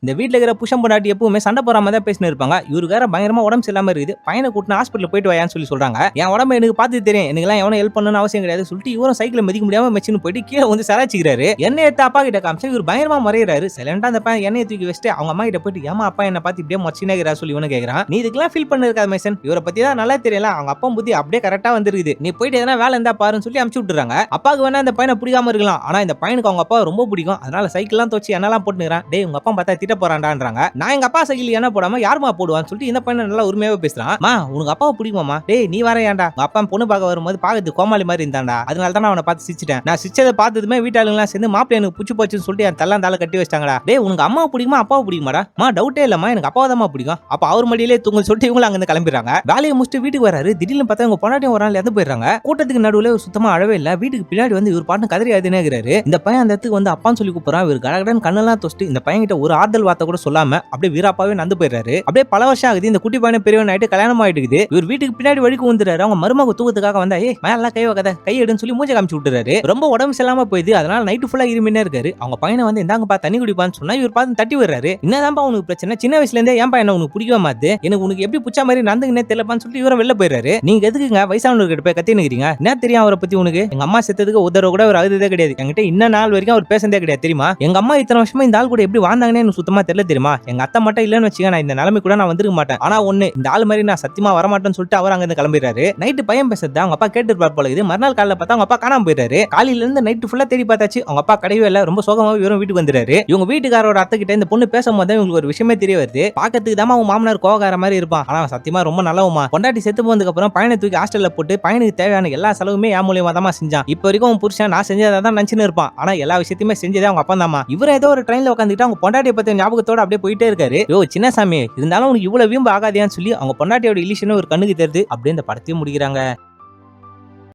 இந்த வீட்டுல இருக்கிற புஷம் பொண்டாட்டி எப்பவுமே சண்டை போறாம தான் பேசினு இருப்பாங்க. இவருக்கு வேற பயங்கரமா உடம்பு சரியில்லாம இருக்குது. பையனை கூட்டிட்டு ஹாஸ்பிட்டல் போயிட்டு வாயான்னு சொல்லி சொல்றாங்க. என் உடம்பு எனக்கு பார்த்து தெரியும், எனக்குலாம் எவனும் ஹெல்ப் பண்ணணும்னு அவசியம் கிடையாது சொல்லிட்டு இவரும் சைக்கிளை மிதிக்க முடியாம மெச்சின்னு போயிட்டு கீழே வந்து சராச்சிக்கிறாரு. எண்ணெய் எடுத்து அப்பா கிட்ட காமிச்சு இவர் பயங்கரமா மறையிறாரு. சைலண்டா அந்த பையன் எண்ணெயை தூக்கி வச்சுட்டு அவங்க அம்மா கிட்ட போயிட்டு ஏமா அப்பா என்ன பார்த்து இப்படியே மொச்சினேங்கிறா சொல்லி இவனு கேட்கறான். நீ இதுக்கெல்லாம் ஃபீல் பண்ணிருக்காத மைசன், இவரை பத்தி தான் நல்லா தெரியல, அவங்க அப்பா புத்தி அப்படியே கரெக்டா வந்துருக்குது, நீ போயிட்டு எதனா வேலை இருந்தா பாருன்னு சொல்லி அமுச்சு விட்டுறாங்க. அப்பாவுக்கு வேணா இந்த பையனை பிடிக்காம இருக்கலாம், ஆனா இந்த பையனுக்கு அவங்க அப்பா ரொம்ப பிடிக்கும். அதனால சைக்கிள்லாம் தோச்சு என்னெல்லாம் போட்டுக்கிறான். டேய் உங்க அப்பா பார்த்தா திட்ட போறான்டான்றாங்க. நான் எங்க அப்பா சைக்கிள் என்ன போடாம யாருமா போடுவான்னு சொல்லிட்டு இந்த பையன் நல்லா உரிமையாவே பேசுறான். மா உனக்கு அப்பாவை பிடிக்குமாமா? டேய் நீ வர ஏன்டா, உங்க அப்பா பொண்ணு பார்க்க வரும்போது பாக்குறது கோமாளி மாதிரி இருந்தாண்டா, அதனால தான் அவனை பார்த்து சிரிச்சிட்டேன். நான் சிரிச்சதை பார்த்ததுமே வீட்டாளுங்களாம் சேர்ந்து மாப்பிள்ளை எனக்கு புடிச்சு போச்சுன்னு சொல்லிட்டு என் தலை கட்டி வச்சிட்டாங்கடா. டேய் உனக்கு அம்மாவை பிடிக்குமா அப்பாவை பிடிக்குமாடா? மா டவுட்டே இல்லம்மா, எனக்கு அப்பாவை தான் பிடிக்கும். அப்ப அவர் மடியிலே தூங்க சொல்லிட்டு இவங்க அங்க கிளம்பிடுறாங்க. வேலையை முடிச்சுட்டு வீட்டுக்கு வராரு. திடீர்னு பார்த்தா உங்க பொண்டாட்டியும் ஒரு நாள் இறந்து போயிடுறாங்க. கூட்டத்துக்கு நடுவுல சுத்தமா அழவே இல்ல. வீட்டுக்கு பின்னாடி வந்து இவர் பாட்டு கதறி அழுதுனேங்கிறாரு. இந்த பையன் அந்த இடத்துக்கு வந்து அப்பான்னு சொல்லி கூப்பிடுறான். இவர் கடகடன் கண்ணெல்லாம் தொட்டு இந்த பையன் கிட்ட ஒரு ஆறுதல் வார்த்தை கூட சொல்லாம அப்படியே வீராப்பாவே நந்து போயிடுறாரு. அப்படியே பல வருஷம் ஆகுது. இந்த குட்டி பையன் பெரியவன் ஆயிட்டு கல்யாணம் ஆயிட்டு இவர் வீட்டுக்கு பின்னாடி வழிக்கு வந்துறாரு. அவங்க மருமக தூக்கத்துக்காக வந்தா மேல கை வைக்காத கை எடுன்னு சொல்லி மூஞ்ச காமிச்சு விட்டுறாரு. ரொம்ப உடம்பு சரியில்லாம போயிடுது. அதனால நைட்டு ஃபுல்லா இருமினே இருக்காரு. அவங்க பையனை வந்து இந்தாங்கப்பா தண்ணி குடிப்பான்னு சொன்னா இவர் பார்த்து தட்டி விடுறாரு. என்னதான்ப்பா உனக்கு பிரச்சனை? சின்ன வயசுல இருந்தே ஏன்பா என்ன உனக்கு பிடிக்கவே மாத்து, எனக்கு உனக்கு எப்படி புச்சா மாதிரி நந்துங்கன்னே தெரியலப்பான்னு சொல்லிட்டு இவரை வெளில போயிடுறாரு. நீங்க எதுக்குங்க வயசானவர்கிட்ட போய் கத்தி நிக்கிறீங்க? என்ன தெரியும் அவரை பத்தி உனக்கு? எங்க அம்மா செத்ததுக்கு உதற கூட அவர் அழுததே கிடையாது. என்கிட்ட இன்ன நாள் வரைக்கும் அவர் பேசுறதே கிடையாது தெரியுமா? எங்க அம்மா இத்தனை வருஷமா இந்த ஆள் கூட எப்படி வாழ்ந்தாங்கன்னு எனக்கு சுத்தமா தெரியல தெரியுமா? எங்க அத்தை மட்டும் இல்லன்னு வச்சுக்க நான் இந்த நிலைமை கூட நான் வந்திருக்க மாட்டேன். ஆனா ஒண்ணு, இந்த ஆள் மாதிரி நான் சத்தியமா வரமாட்டேன்னு சொல்லிட்டு அவர் அங்க இருந்து கிளம்பிடுறாரு. நைட்டு பையன் பேசுறது அவங்க அப்பா கேட்டு இருப்பார் போல இது. மறுநாள் காலையில பார்த்தா அவங்க அப்பா காணாம போயிடுறாரு. காலையில இருந்து நைட்டு ஃபுல்லா தேடி பார்த்தாச்சு அவங்க அப்பா கிடையவே இல்ல. ரொம்ப சோகமாவே இவரும் வீட்டுக்கு வந்துறாரு. இவங்க வீட்டுக்காரோட அத்தை கிட்ட இந்த பொண்ணு பேசும்போது இவங்களுக்கு ஒரு விஷயமே தெரிய வருது. பாக்கிறதுக்கு தான் அவங்க மாமனார் கோவக்கார மாதிரி இருப்பான், ஆனா சத்தியமா ரொம்ப நல்லவமா. பொண்டாட்டி செத்து போனதுக்கு அப்புறம் பையனை தூக்கி ஹாஸ்டல்ல போட்டு பையனுக்கு தேவையான எல்லா செலவுமே என் மூலியமா தான் செஞ்சான். இப்ப வரைக்கும் அவன் புருஷன் நான் செஞ்சதா தான் நினைச்சுன்னு இருப்பான், ஆனா எல்லா விஷயத்தையுமே செஞ்சதே அவங்க அப்பா தாமா. இவர ஏதோ ஒரு ட்ரெயின்ல உட்காந்துட்டு அவங்க பொண்டாட்டியை பத்தி ஞாபகத்தோட அப்படியே போயிட்டே இருக்காரு. யோ சின்ன சாமி இருந்தாலும் உனக்கு இவ்வளவு வீம்பு ஆகாதியான்னு சொல்லி அவங்க பொண்டாட்டியோட இலிஷன் ஒரு கண்ணுக்கு தெரியுது. அப்படியே இந்த படத்தையும் முடிக்கிறாங்க.